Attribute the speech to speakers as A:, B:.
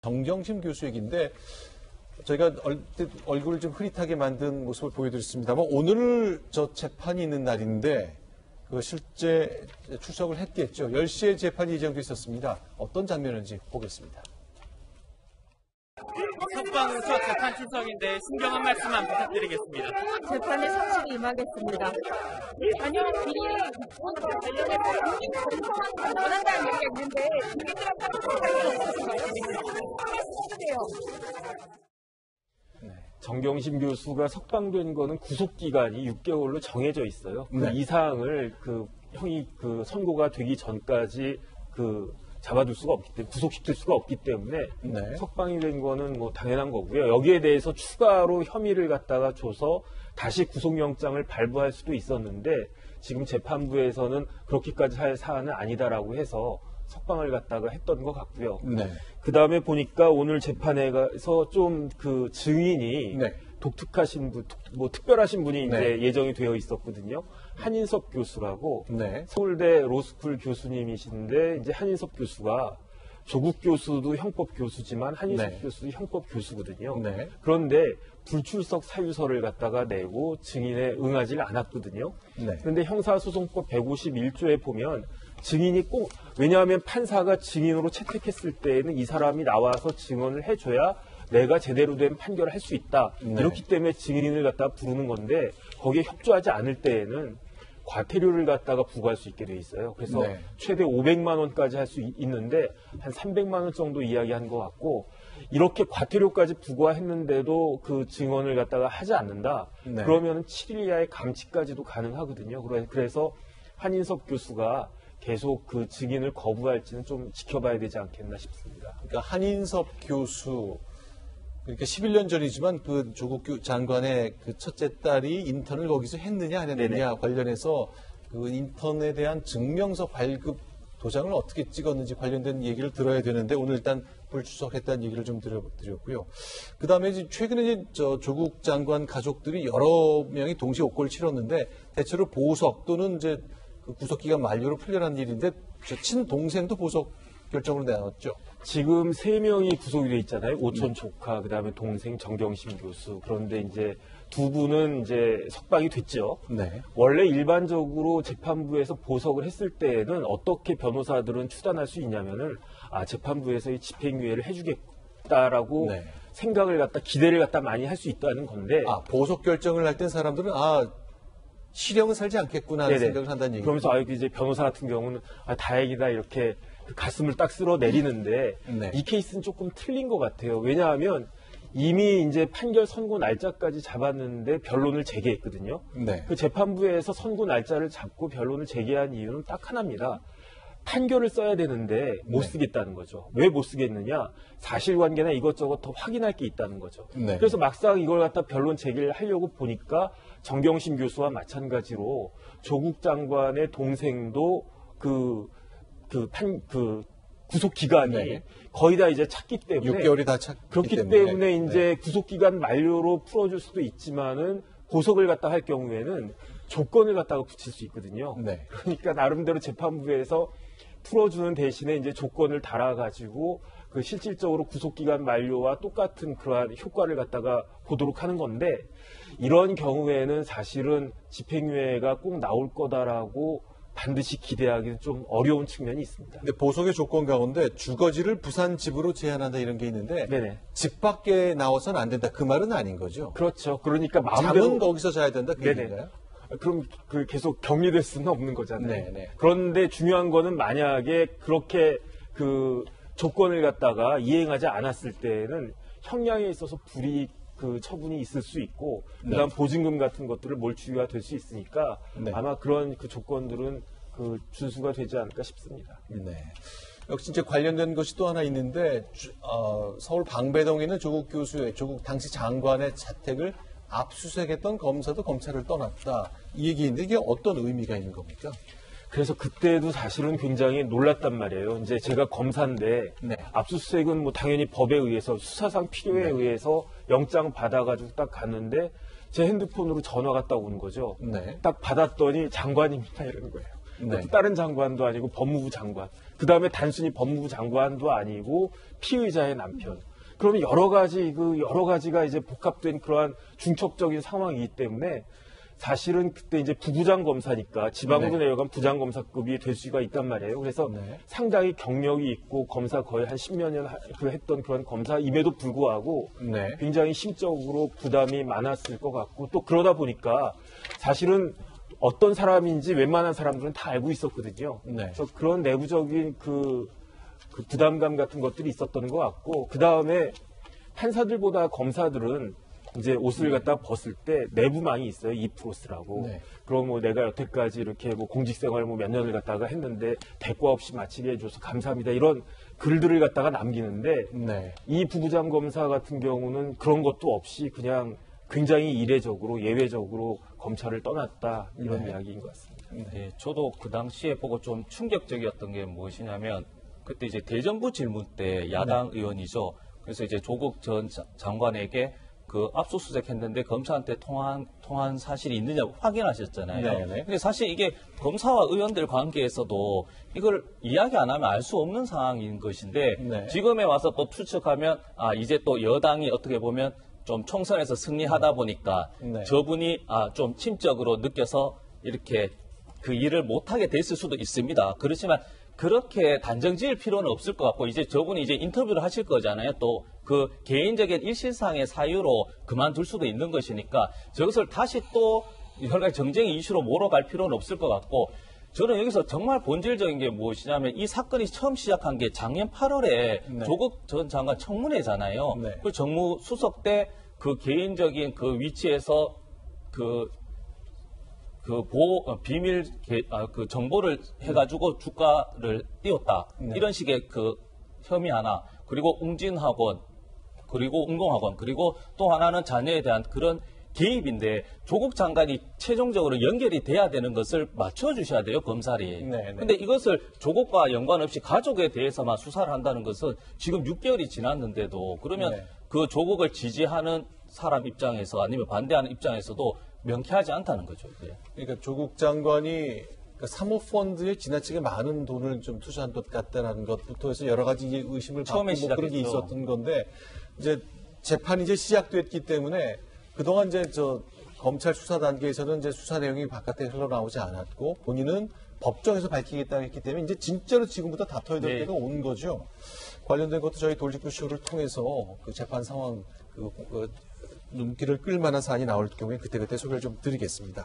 A: 정경심 교수 얘기인데 저희가 얼굴을 좀 흐릿하게 만든 모습을 보여드렸습니다만 오늘 저 재판이 있는 날인데 그 실제 출석을 했겠죠. 10시에 재판이 예정돼 있었습니다. 어떤 장면인지 보겠습니다.
B: 석방은 첫 재판 출석인데 신경 한 말씀만 부탁드리겠습니다.
C: 재판에 성실히 임하겠습니다. 아니요, 미리 관련해서 공익공성을 원한다는 얘기가 있는데 국민들한테 상관이 없으신가요? 말씀해주세요.
D: 정경심 교수가 석방된 거는 구속 기간이 6개월로 정해져 있어요. 그 이상을 형이 선고가 되기 전까지 잡아둘 수가 없기 때문에 구속시킬 수가 없기 때문에 석방이 된 거는 뭐 당연한 거고요. 여기에 대해서 추가로 혐의를 갖다가 줘서 다시 구속영장을 발부할 수도 있었는데 지금 재판부에서는 그렇게까지 할 사안은 아니다라고 해서 석방을 갖다가 했던 것 같고요. 그 다음에 보니까 오늘 재판에 가서 좀 증인이 독특하신 분, 뭐 특별하신 분이 이제 예정이 되어 있었거든요. 한인섭 교수라고 서울대 로스쿨 교수님이신데 이제 한인섭 교수가 조국 교수도 형법 교수지만 한인섭 교수도 형법 교수거든요. 그런데 불출석 사유서를 갖다가 내고 증인에 응하지 않았거든요. 그런데 형사소송법 151조에 보면 증인이 꼭 왜냐하면 판사가 증인으로 채택했을 때에는 이 사람이 나와서 증언을 해줘야 내가 제대로 된 판결을 할 수 있다. 이렇기 때문에 증인을 갖다가 부르는 건데 거기에 협조하지 않을 때에는 과태료를 갖다가 부과할 수 있게 돼 있어요. 그래서 최대 500만 원까지 할 수 있는데 한 300만 원 정도 이야기한 것 같고 이렇게 과태료까지 부과했는데도 그 증언을 갖다가 하지 않는다. 그러면 7일 이하의 감치까지도 가능하거든요. 그래서 한인섭 교수가 계속 그 증인을 거부할지는 좀 지켜봐야 되지 않겠나 싶습니다.
A: 그러니까 한인섭 교수 그러니까 11년 전이지만 그 조국 장관의 그 첫째 딸이 인턴을 거기서 했느냐 안 했느냐 관련해서 그 인턴에 대한 증명서 발급 도장을 어떻게 찍었는지 관련된 얘기를 들어야 되는데 오늘 일단 불출석했다는 얘기를 좀 드렸고요. 그 다음에 최근에 조국 장관 가족들이 여러 명이 동시에 옥고를 치렀는데 대체로 보석 또는 이제 그 구속기간 만료로 풀려난 일인데 친동생도 보석 결정으로 내놨죠.
D: 지금 3명이 구속이 돼 있잖아요. 오촌 조카, 그 다음에 동생 정경심 교수. 그런데 이제 두 분은 이제 석방이 됐죠. 원래 일반적으로 재판부에서 보석을 했을 때에는 어떻게 변호사들은 추단할 수 있냐면은 재판부에서 이 집행유예를 해주겠다라고 생각을 갖다 기대를 갖다 많이 할 수 있다는 건데.
A: 보석 결정을 할 땐 사람들은 실형은 살지 않겠구나 하는 생각을 한다는 얘기죠.
D: 그러면서 이제 변호사 같은 경우는 다행이다 이렇게 가슴을 딱 쓸어 내리는데 이 케이스는 조금 틀린 것 같아요. 왜냐하면 이미 이제 판결 선고 날짜까지 잡았는데 변론을 제기했거든요. 그 재판부에서 선고 날짜를 잡고 변론을 제기한 이유는 딱 하나입니다. 판결을 써야 되는데 못 쓰겠다는 거죠. 왜 못 쓰겠느냐? 사실관계나 이것저것 더 확인할 게 있다는 거죠. 그래서 막상 이걸 갖다 변론 제기를 하려고 보니까 정경심 교수와 마찬가지로 조국 장관의 동생도 구속 기간이 거의 다 이제 찼기 때문에
A: 6개월이 다 찼기
D: 그렇기 때문에 이제 구속 기간 만료로 풀어줄 수도 있지만은 보석을 갖다 할 경우에는 조건을 갖다가 붙일 수 있거든요. 그러니까 나름대로 재판부에서 풀어주는 대신에 이제 조건을 달아가지고 그 실질적으로 구속기간 만료와 똑같은 그러한 효과를 갖다가 보도록 하는 건데 이런 경우에는 사실은 집행유예가 꼭 나올 거다라고 반드시 기대하기는 좀 어려운 측면이 있습니다.
A: 근데 보석의 조건 가운데 주거지를 부산 집으로 제한한다 이런 게 있는데 집 밖에 나와서는 안 된다. 그 말은 아닌 거죠?
D: 그렇죠. 그러니까 마음대로
A: 잠은 거기서 자야 된다 그 얘기인가요?
D: 그럼 계속 격리될 수는 없는 거잖아요. 그런데 중요한 거는 만약에 그렇게 그 조건을 갖다가 이행하지 않았을 때는 형량에 있어서 불이익 처분이 있을 수 있고 그다음 보증금 같은 것들을 몰취가 될 수 있으니까 아마 그런 그 조건들은 준수가 되지 않을까 싶습니다.
A: 역시 이제 관련된 것이 또 하나 있는데 서울 방배동에 있는 조국 당시 장관의 자택을 압수수색했던 검사도 검찰을 떠났다. 이 얘기인데 이게 어떤 의미가 있는 겁니까?
D: 그래서 그때도 사실은 굉장히 놀랐단 말이에요. 이제 제가 검사인데 압수수색은 뭐 당연히 법에 의해서 수사상 필요에 의해서 영장 받아가지고 딱 갔는데 제 핸드폰으로 전화가 딱 오는 거죠. 딱 받았더니 장관입니다 이러는 거예요.
A: 네.
D: 또 다른 장관도 아니고 법무부 장관. 그 다음에 단순히 법무부 장관도 아니고 피의자의 남편. 그러면 여러 가지가 이제 복합된 그러한 중첩적인 상황이기 때문에 사실은 그때 이제 부부장 검사니까 지방으로 내려간 부장 검사급이 될 수가 있단 말이에요. 그래서 상당히 경력이 있고 검사 거의 한 10몇 년 했던 그런 검사임에도 불구하고 굉장히 심적으로 부담이 많았을 것 같고 또 그러다 보니까 사실은 어떤 사람인지 웬만한 사람들은 다 알고 있었거든요. 그래서 그런 내부적인 그 부담감 같은 것들이 있었던 것 같고 그 다음에 판사들보다 검사들은 이제 옷을 갖다 벗을 때 내부망이 있어요. 이프로스라고. 그럼 뭐 내가 여태까지 이렇게 뭐 공직생활 뭐 몇 년을 갖다가 했는데 대가 없이 마치게 해줘서 감사합니다. 이런 글들을 갖다가 남기는데 이 부부장 검사 같은 경우는 그런 것도 없이 그냥 굉장히 이례적으로 예외적으로 검찰을 떠났다 이런 이야기인 것 같습니다.
E: 네, 저도 그 당시에 보고 좀 충격적이었던 게 무엇이냐면 그때 이제 대정부 질문 때 야당 의원이죠. 그래서 이제 조국 전 장관에게 그 압수수색했는데 검사한테 통한 사실이 있느냐 확인하셨잖아요. 근데 사실 이게 검사와 의원들 관계에서도 이걸 이야기 안 하면 알 수 없는 상황인 것인데 지금에 와서 또 추측하면 이제 또 여당이 어떻게 보면 좀 총선에서 승리하다 보니까 저분이 좀 침적으로 느껴서 이렇게 그 일을 못하게 됐을 수도 있습니다. 그렇지만 그렇게 단정 지을 필요는 없을 것 같고 이제 저분이 이제 인터뷰를 하실 거잖아요. 또 그 개인적인 일실상의 사유로 그만둘 수도 있는 것이니까 저것을 다시 또 여러 가지 정쟁의 이슈로 몰아갈 필요는 없을 것 같고 저는 여기서 정말 본질적인 게 무엇이냐면 이 사건이 처음 시작한 게 작년 8월에 조국 전 장관 청문회잖아요. 그 정무수석 때 그 개인적인 그 위치에서 비밀 그 정보를 해가지고 주가를 띄웠다. 이런 식의 그 혐의 하나. 그리고 웅진학원, 그리고 운동학원, 그리고 또 하나는 자녀에 대한 그런 개입인데 조국 장관이 최종적으로 연결이 돼야 되는 것을 맞춰주셔야 돼요, 검찰이. 근데 이것을 조국과 연관없이 가족에 대해서만 수사를 한다는 것은 지금 6개월이 지났는데도 그러면 그 조국을 지지하는 사람 입장에서 아니면 반대하는 입장에서도 명쾌하지 않다는 거죠.
A: 그러니까 조국 장관이 사모펀드에 지나치게 많은 돈을 좀 투자한 것 같다는 것부터 해서 여러 가지 이제 의심을 받고 뭐 그런 게 있었던 건데 이제 재판이 이제 시작됐기 때문에 그동안 이제 검찰 수사 단계에서는 이제 수사 내용이 바깥에 흘러나오지 않았고 본인은 법정에서 밝히겠다고 했기 때문에 이제 진짜로 지금부터 다퉈야 될 때가 온 거죠. 관련된 것도 저희 돌직구 쇼를 통해서 그 재판 상황 눈길을 끌 만한 사안이 나올 경우에 그때그때 소개를 좀 드리겠습니다.